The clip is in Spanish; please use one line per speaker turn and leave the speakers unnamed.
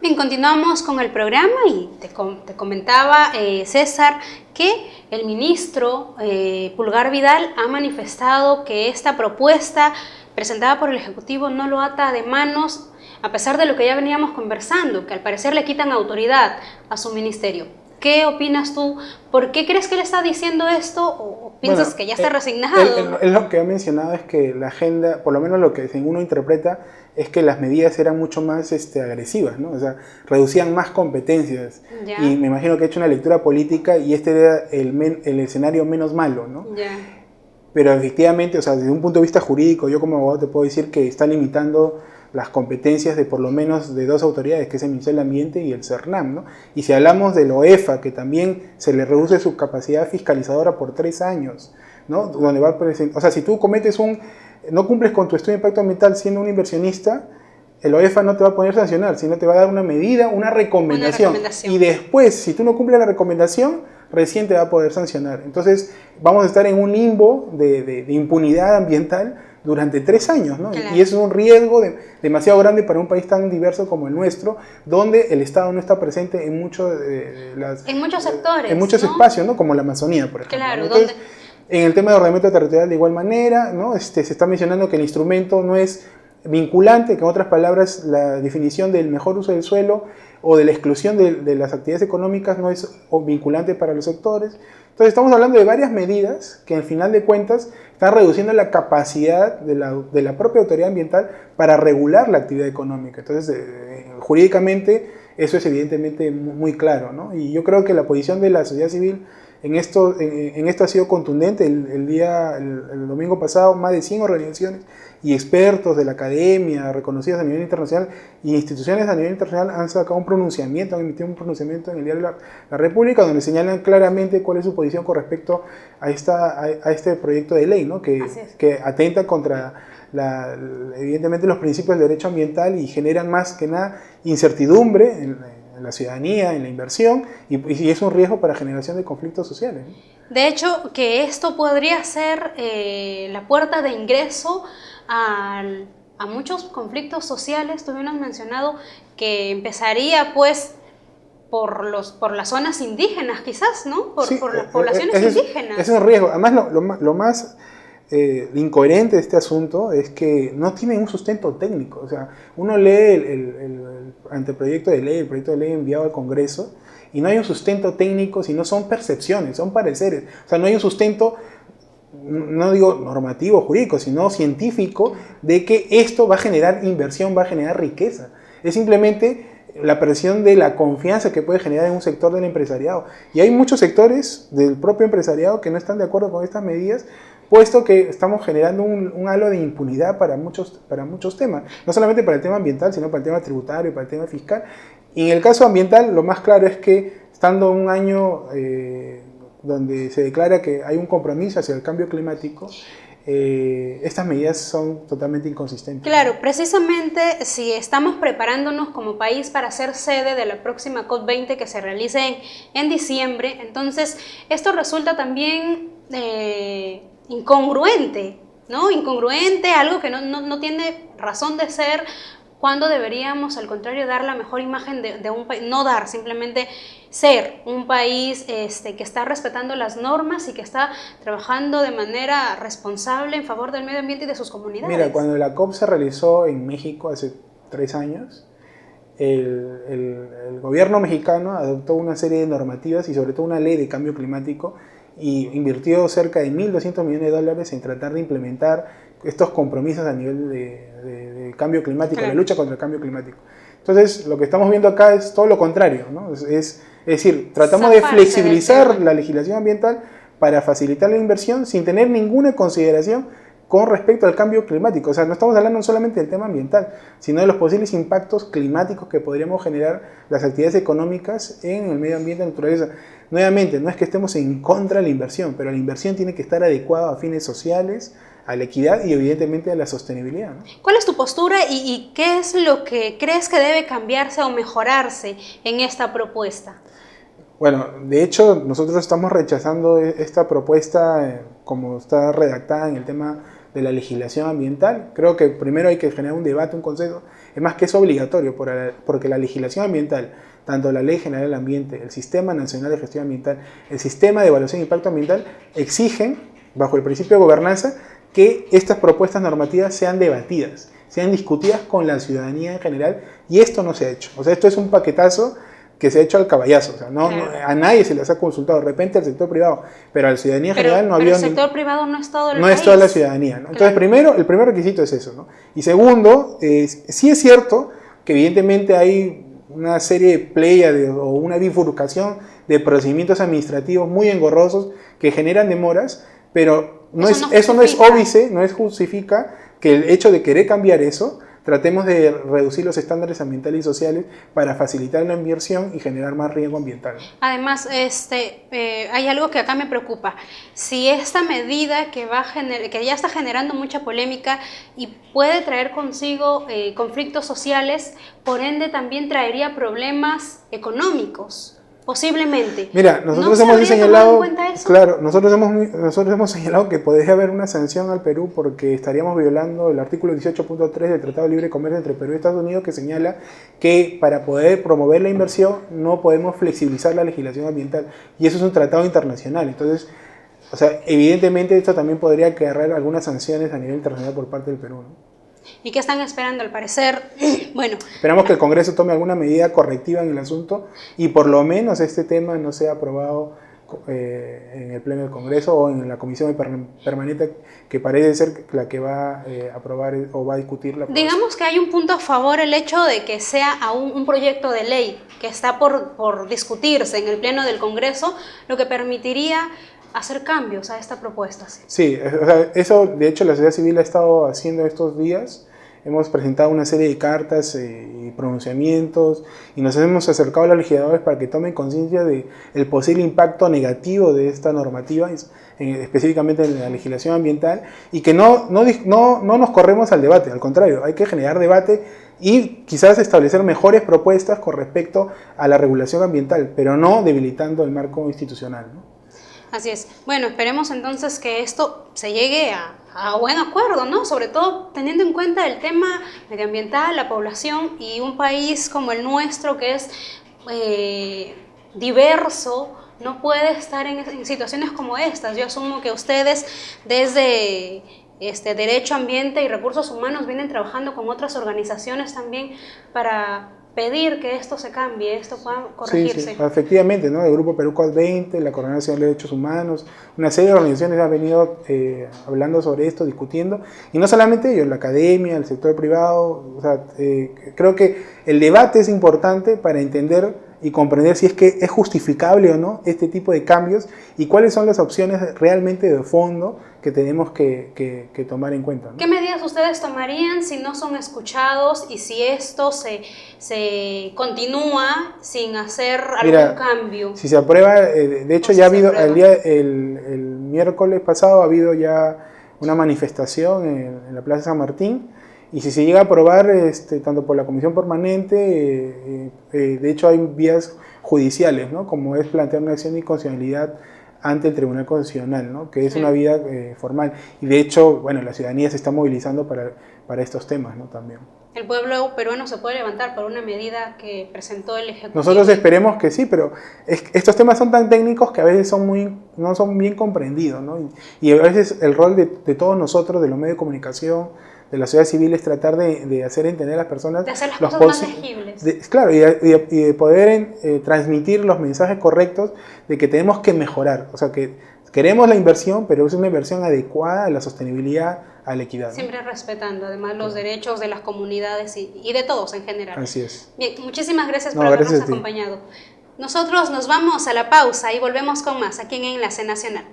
Bien, continuamos con el programa y te comentaba, César, que el ministro Pulgar Vidal ha manifestado que esta propuesta presentada por el Ejecutivo no lo ata de manos, a pesar de lo que ya veníamos conversando, que al parecer le quitan autoridad a su ministerio. ¿Qué opinas tú? ¿Por qué crees que él está diciendo esto? ¿O piensas que ya está resignado?
Lo que ha mencionado es que la agenda, por lo menos lo que según uno interpreta, es que las medidas eran mucho más agresivas, ¿no? O sea, reducían más competencias.
Ya.
Y me imagino que ha hecho una lectura política y este era el escenario menos malo, ¿no?
Ya.
Pero efectivamente, o sea, desde un punto de vista jurídico, yo como abogado te puedo decir que está limitando las competencias de por lo menos de dos autoridades, que es el Ministerio del Ambiente y el CERNAM, ¿no? Y si hablamos de la OEFA, que también se le reduce su capacidad fiscalizadora por 3 años, ¿no? Donde va, o sea, si tú no cumples con tu estudio de impacto ambiental siendo un inversionista, el OEFA no te va a poder sancionar, sino te va a dar una medida, una recomendación. Y después, si tú no cumples la recomendación, recién te va a poder sancionar. Entonces, vamos a estar en un limbo de impunidad ambiental durante 3 años, ¿no? Claro. Y eso es un riesgo demasiado grande para un país tan diverso como el nuestro, donde el Estado no está presente en muchos sectores, en muchos espacios, ¿no? Como la Amazonía, por ejemplo.
Claro,
entonces, en el tema de ordenamiento territorial de igual manera, ¿no? Se está mencionando que el instrumento no es vinculante, que en otras palabras la definición del mejor uso del suelo o de la exclusión de las actividades económicas no es vinculante para los sectores. Entonces estamos hablando de varias medidas que al final de cuentas están reduciendo la capacidad de la propia autoridad ambiental para regular la actividad económica. Entonces jurídicamente eso es evidentemente muy claro, ¿no? Y yo creo que la posición de la sociedad civil en esto ha sido contundente. El domingo pasado, más de 100 organizaciones y expertos de la academia, reconocidos a nivel internacional, y instituciones a nivel internacional han sacado un pronunciamiento, han emitido un pronunciamiento en el diario La República, donde señalan claramente cuál es su posición con respecto a este proyecto de ley, ¿no? Que atenta contra evidentemente los principios del derecho ambiental y generan más que nada incertidumbre en la ciudadanía, en la inversión, y es un riesgo para generación de conflictos sociales, ¿no?
De hecho, que esto podría ser la puerta de ingreso a muchos conflictos sociales. Tú bien has mencionado que empezaría pues por las zonas indígenas, quizás, ¿no? Por las poblaciones indígenas.
Ese es un riesgo. Además, lo más incoherente de este asunto es que no tiene un sustento técnico. O sea, uno lee el anteproyecto de ley, el proyecto de ley enviado al Congreso, y no hay un sustento técnico, sino son percepciones, son pareceres. O sea, no hay un sustento, no digo normativo, jurídico, sino científico, de que esto va a generar inversión, va a generar riqueza. Es simplemente la presión de la confianza que puede generar en un sector del empresariado. Y hay muchos sectores del propio empresariado que no están de acuerdo con estas medidas, puesto que estamos generando un halo de impunidad para muchos temas. No solamente para el tema ambiental, sino para el tema tributario, para el tema fiscal. Y en el caso ambiental, lo más claro es que, estando un año donde se declara que hay un compromiso hacia el cambio climático, estas medidas son totalmente inconsistentes.
Claro, precisamente si estamos preparándonos como país para ser sede de la próxima COP20 que se realice en diciembre, entonces esto resulta también incongruente, ¿no? Incongruente, algo que no tiene razón de ser, cuando deberíamos, al contrario, dar la mejor imagen de un país, no dar, simplemente ser un país que está respetando las normas y que está trabajando de manera responsable en favor del medio ambiente y de sus comunidades.
Mira, cuando la COP se realizó en México hace 3 años, el gobierno mexicano adoptó una serie de normativas y sobre todo una ley de cambio climático, y invirtió cerca de $1.200 millones en tratar de implementar estos compromisos a nivel de cambio climático, claro, la lucha contra el cambio climático. Entonces, lo que estamos viendo acá es todo lo contrario, ¿no? Es decir, tratamos de flexibilizar la legislación ambiental para facilitar la inversión sin tener ninguna consideración con respecto al cambio climático. O sea, no estamos hablando solamente del tema ambiental, sino de los posibles impactos climáticos que podríamos generar las actividades económicas en el medio ambiente y la naturaleza. Nuevamente, no es que estemos en contra de la inversión, pero la inversión tiene que estar adecuada a fines sociales, a la equidad y evidentemente a la sostenibilidad, ¿no?
¿Cuál es tu postura y qué es lo que crees que debe cambiarse o mejorarse en esta propuesta?
Bueno, de hecho nosotros estamos rechazando esta propuesta como está redactada en el tema de la legislación ambiental. Creo que primero hay que generar un debate, un consenso. Es más que es obligatorio, porque la legislación ambiental, tanto la Ley General del Ambiente, el Sistema Nacional de Gestión Ambiental, el Sistema de Evaluación de Impacto Ambiental, exigen, bajo el principio de gobernanza, que estas propuestas normativas sean debatidas, sean discutidas con la ciudadanía en general, y esto no se ha hecho. O sea, esto es un paquetazo que se ha hecho al caballazo, o sea, a nadie se les ha consultado, de repente al sector privado, pero a la ciudadanía en general no había...
Pero el sector privado no es todo el
no
país.
es toda la ciudadanía, ¿no? Entonces, primero, el primer requisito es eso, ¿no? Y segundo, sí es cierto que evidentemente hay una serie de pléyades o una bifurcación de procedimientos administrativos muy engorrosos que generan demoras, pero eso no es óbice, no es justifica que el hecho de querer cambiar eso, tratemos de reducir los estándares ambientales y sociales para facilitar la inversión y generar más riesgo ambiental.
Además, hay algo que acá me preocupa. Si esta medida que ya está generando mucha polémica y puede traer consigo conflictos sociales, por ende también traería problemas económicos. Posiblemente.
Mira, nosotros hemos señalado que podría haber una sanción al Perú porque estaríamos violando el artículo 18.3 del Tratado de Libre Comercio entre Perú y Estados Unidos, que señala que para poder promover la inversión no podemos flexibilizar la legislación ambiental, y eso es un tratado internacional. Entonces, o sea, evidentemente esto también podría acarrear algunas sanciones a nivel internacional por parte del Perú, ¿no?
¿Y qué están esperando? Al parecer, bueno...
Esperamos que el Congreso tome alguna medida correctiva en el asunto y por lo menos este tema no sea aprobado en el Pleno del Congreso o en la Comisión Permanente, que parece ser la que va a aprobar o va a discutir la aprobación.
Digamos que hay un punto a favor, el hecho de que sea aún un proyecto de ley que está por discutirse en el Pleno del Congreso, lo que permitiría hacer cambios a esta propuesta.
Sí, o sea, eso de hecho la sociedad civil ha estado haciendo estos días. Hemos presentado una serie de cartas y pronunciamientos y nos hemos acercado a los legisladores para que tomen conciencia del posible impacto negativo de esta normativa, específicamente en la legislación ambiental, y que no nos corremos al debate, al contrario, hay que generar debate y quizás establecer mejores propuestas con respecto a la regulación ambiental, pero no debilitando el marco institucional, ¿no?
Así es. Bueno, esperemos entonces que esto se llegue a buen acuerdo, ¿no? Sobre todo teniendo en cuenta el tema medioambiental, la población y un país como el nuestro que es diverso, no puede estar en situaciones como estas. Yo asumo que ustedes desde Derecho Ambiente y Recursos Humanos vienen trabajando con otras organizaciones también para pedir que esto se cambie, esto pueda corregirse.
Sí, efectivamente, ¿no? El Grupo Perú COD 20, la Coordinación de Derechos Humanos, una serie de organizaciones han venido hablando sobre esto, discutiendo, y no solamente ellos, la academia, el sector privado. O sea, creo que el debate es importante para entender y comprender si es que es justificable o no este tipo de cambios y cuáles son las opciones realmente de fondo que tenemos que tomar en cuenta, ¿no?
¿Qué medidas ustedes tomarían si no son escuchados y si esto se continúa sin hacer algún cambio?
Si se aprueba, de hecho ya ha habido, el miércoles pasado ha habido ya una manifestación en la Plaza San Martín. Y si se llega a aprobar, tanto por la Comisión Permanente, de hecho hay vías judiciales, ¿no? Como es plantear una acción de inconstitucionalidad ante el Tribunal Constitucional, ¿no? Que es una vía formal. Y de hecho, bueno, la ciudadanía se está movilizando para estos temas, ¿no? También.
¿El pueblo peruano se puede levantar por una medida que presentó el Ejecutivo?
Nosotros esperemos que sí, pero estos temas son tan técnicos que a veces no son bien comprendidos, ¿no? Y a veces el rol de todos nosotros, de los medios de comunicación, de la sociedad civil, es tratar de hacer entender a las personas...
De hacer las cosas más legibles.
Claro, y de poder transmitir los mensajes correctos de que tenemos que mejorar. O sea, que queremos la inversión, pero es una inversión adecuada a la sostenibilidad, a la equidad, ¿no?
Siempre respetando, además, los derechos de las comunidades y de todos en general.
Así es.
Bien, muchísimas gracias por habernos acompañado. Nosotros nos vamos a la pausa y volvemos con más aquí en Enlace Nacional.